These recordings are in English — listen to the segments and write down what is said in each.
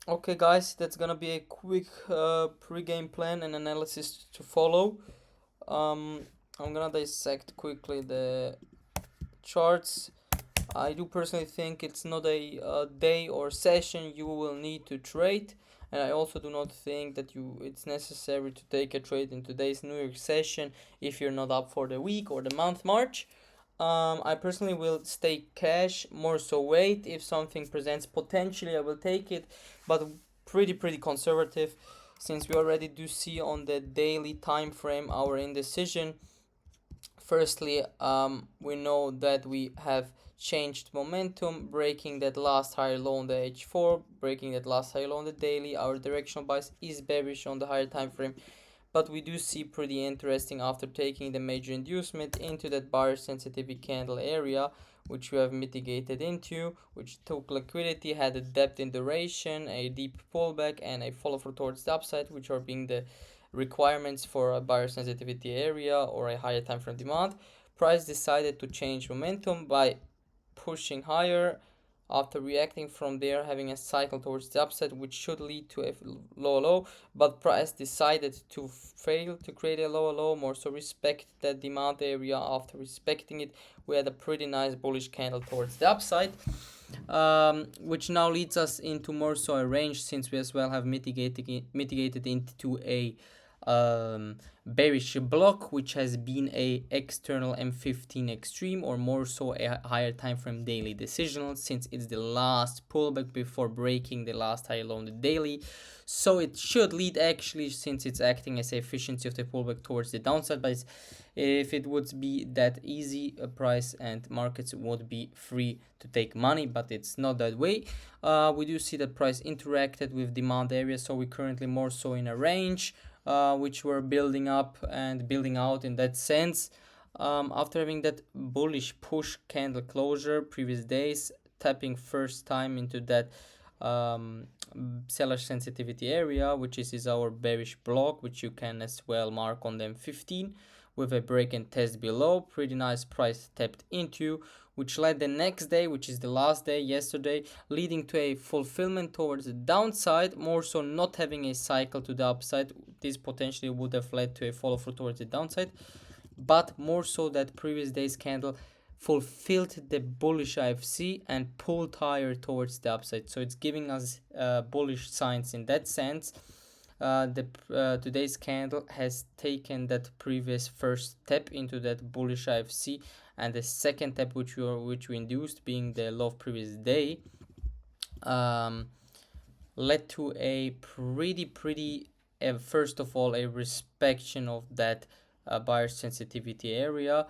Okay, guys, that's gonna be a quick pre-game plan and analysis to follow. Um, I'm gonna dissect quickly the charts. I do personally think it's not a day or session you will need to trade, and I also do not think that it's necessary to take a trade in today's New York session if you're not up for the week or the month March. I personally will stay cash, more so wait. If something presents potentially, I will take it, but pretty conservative, since we already do see on the daily time frame our indecision. Firstly, we know that we have changed momentum, breaking that last higher low on the H4, breaking that last higher low on the daily. Our directional bias is bearish on the higher time frame, but we do see pretty interesting after taking the major inducement into that buyer sensitivity candle area, which we have mitigated into, which took liquidity, had a depth in duration, a deep pullback, and a follow through towards the upside, which are being the requirements for a buyer sensitivity area or a higher time frame demand. Price decided to change momentum by pushing higher after reacting from there, having a cycle towards the upside, which should lead to a low, but price decided to fail to create a low, more so respect that demand area. After respecting it, we had a pretty nice bullish candle towards the upside, which now leads us into more so a range, since we as well have mitigated into a bearish block, which has been a external M15 extreme, or more so a higher time frame daily decisional, since it's the last pullback before breaking the last high low on the daily. So it should lead, actually, since it's acting as a efficiency of the pullback towards the downside. But if it would be that easy, a price and markets would be free to take money, but it's not that way. We do see that price interacted with demand area, so we're currently more so in a range, which we're building up and building out in that sense. After having that bullish push candle closure previous days, tapping first time into that um, seller sensitivity area, which is our bearish block, which you can as well mark on them 15 with a break and test below. Pretty nice price tapped into, which led the next day, which is the last day yesterday, leading to a fulfillment towards the downside, more so not having a cycle to the upside. This potentially would have led to a follow through towards the downside, but more so that previous day's candle fulfilled the bullish IFC and pulled higher towards the upside. So it's giving us bullish signs in that sense. The Today's candle has taken that previous first step into that bullish IFC, and the second step which we induced, being the low of previous day, um, led to a pretty first of all a respection of that buyer sensitivity area,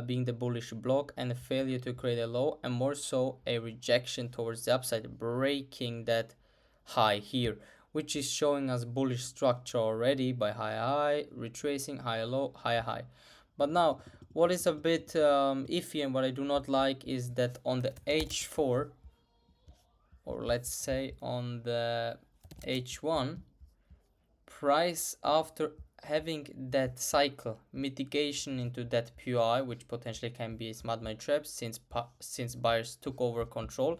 being the bullish block, and a failure to create a low, and more so a rejection towards the upside, breaking that high here, which is showing us bullish structure already by high retracing high low high. But now what is a bit iffy and what I do not like is that on the H4, or let's say on the H1, price, after having that cycle mitigation into that POI, which potentially can be a smart money trap, since buyers took over control,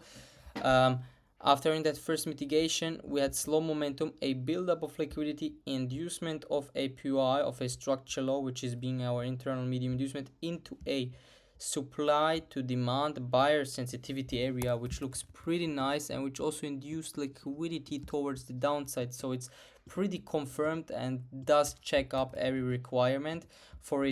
um, after in that first mitigation, we had slow momentum, a buildup of liquidity, inducement of a POI of a structure low, which is being our internal medium inducement, into a supply to demand buyer sensitivity area, which looks pretty nice and which also induced liquidity towards the downside. So it's pretty confirmed and does check up every requirement for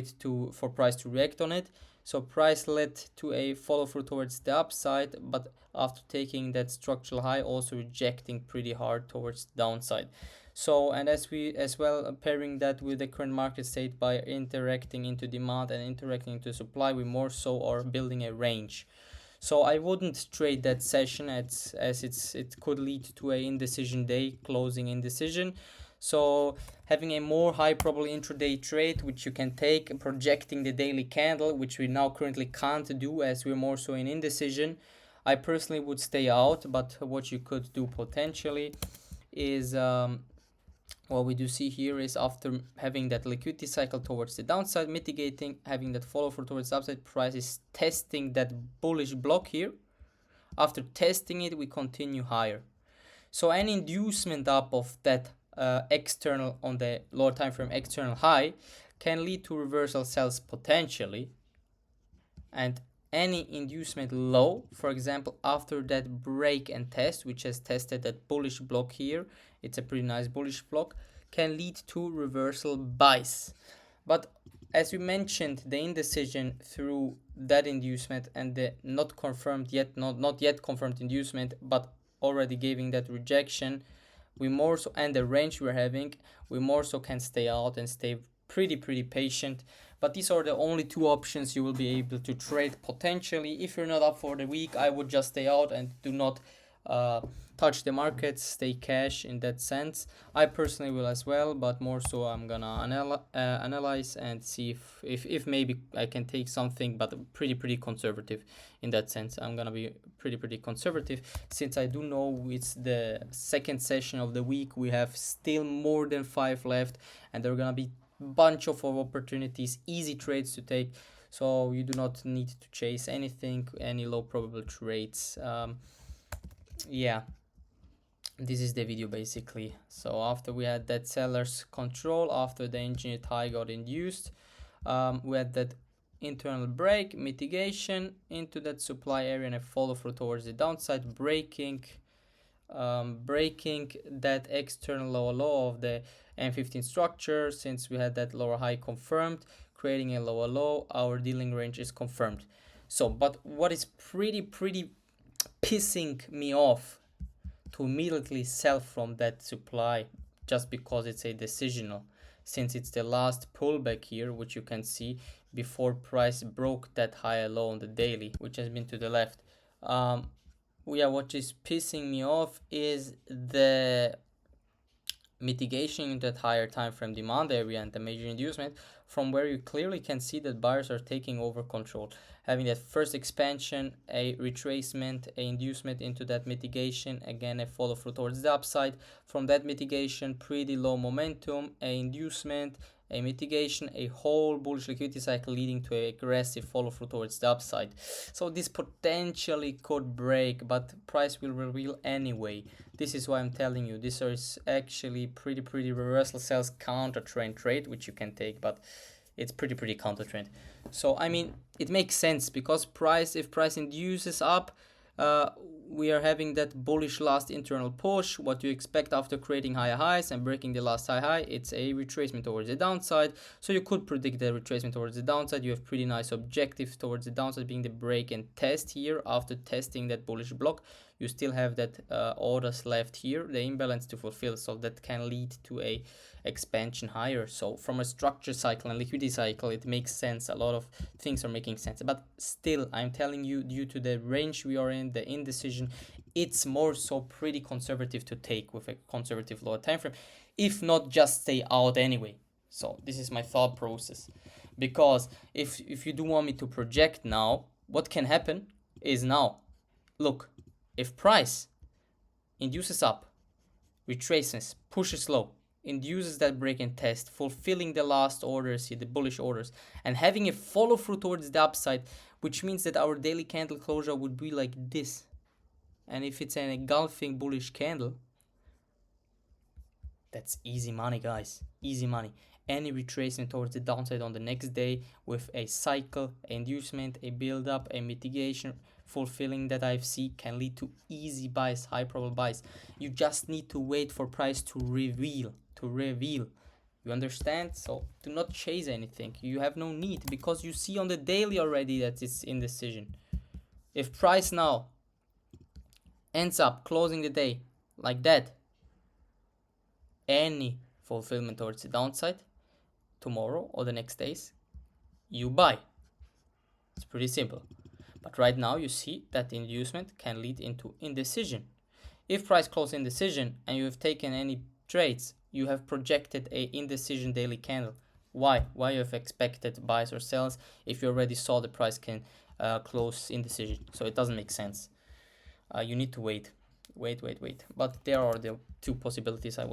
price to react on it. So price led to a follow through towards the upside, but after taking that structural high, also rejecting pretty hard towards the downside. So, and as we as well pairing that with the current market state by interacting into demand and interacting into supply, we more so are building a range. So I wouldn't trade that session as it could lead to a indecision day, closing indecision. So having a more high probably intraday trade, which you can take, projecting the daily candle, which we now currently can't do as we're more so in indecision, I personally would stay out. But what you could do potentially is what we do see here is, after having that liquidity cycle towards the downside, mitigating, having that follow through towards the upside, price is testing that bullish block here. After testing it, we continue higher. So any inducement up of that external on the lower time frame external high can lead to reversal sells potentially, and any inducement low, for example after that break and test, which has tested that bullish block here, it's a pretty nice bullish block, can lead to reversal buys. But as we mentioned, the indecision through that inducement and the not confirmed yet, not yet confirmed inducement, but already giving that rejection, we more so, and the range we're having, we more so can stay out and stay pretty patient. But these are the only two options you will be able to trade potentially. If you're not up for the week, I would just stay out and do not touch the markets, stay cash in that sense. I personally will as well, but more so I'm gonna analyze and see if maybe I can take something, but pretty conservative in that sense. I'm gonna be pretty conservative, since I do know it's the second session of the week. We have still more than 5 left, and there are gonna be bunch of opportunities, easy trades to take, so you do not need to chase anything, any low probable trades. Yeah, this is the video basically. So after we had that seller's control, after the engineered high got induced, we had that internal break, mitigation into that supply area, and a follow through towards the downside, breaking that external lower low of the M15 structure. Since we had that lower high confirmed, creating a lower low, our dealing range is confirmed. So but what is pretty pissing me off to immediately sell from that supply, just because it's a decisional, since it's the last pullback here, which you can see before price broke that higher low on the daily, which has been to the left. Yeah, what is pissing me off is the mitigation in that higher time frame demand area and the major inducement, from where you clearly can see that buyers are taking over control, having that first expansion, a retracement, a inducement into that mitigation, again a follow through towards the upside, from that mitigation pretty low momentum, a inducement, a mitigation, a whole bullish liquidity cycle leading to an aggressive follow through towards the upside. So this potentially could break, but price will reveal anyway. This is why I'm telling you, this is actually pretty reversal sells counter trend trade, which you can take, but it's pretty counter trend. So I mean, it makes sense, because if price induces up, we are having that bullish last internal push. What you expect after creating higher highs and breaking the last high, it's a retracement towards the downside. So you could predict the retracement towards the downside. You have pretty nice objectives towards the downside, being the break and test here. After testing that bullish block, you still have that orders left here, the imbalance to fulfill, so that can lead to a expansion higher. So from a structure cycle and liquidity cycle, it makes sense. A lot of things are making sense, but still I'm telling you, due to the range we are in, the indecision, it's more so pretty conservative to take with a conservative lower time frame, if not just stay out anyway. So this is my thought process, because if you do want me to project now, what can happen is, now look, if price induces up, retraces, pushes low, induces that break and test, fulfilling the last orders here, the bullish orders, and having a follow through towards the upside, which means that our daily candle closure would be like this. And if it's an engulfing bullish candle, that's easy money, guys, easy money. Any retracement towards the downside on the next day with a cycle, inducement, a build up, a mitigation, fulfilling that IFC, can lead to easy buys, high probable buys. You just need to wait for price to reveal. You understand? So do not chase anything. You have no need, because you see on the daily already that it's indecision. If price now ends up closing the day like that, any fulfillment towards the downside tomorrow or the next days, you buy. It's pretty simple. But right now you see that the inducement can lead into indecision. If price closes indecision and you have taken any trades, you have projected a indecision daily candle. Why you have expected buys or sells if you already saw the price can close indecision? So it doesn't make sense. You need to wait. But there are the two possibilities I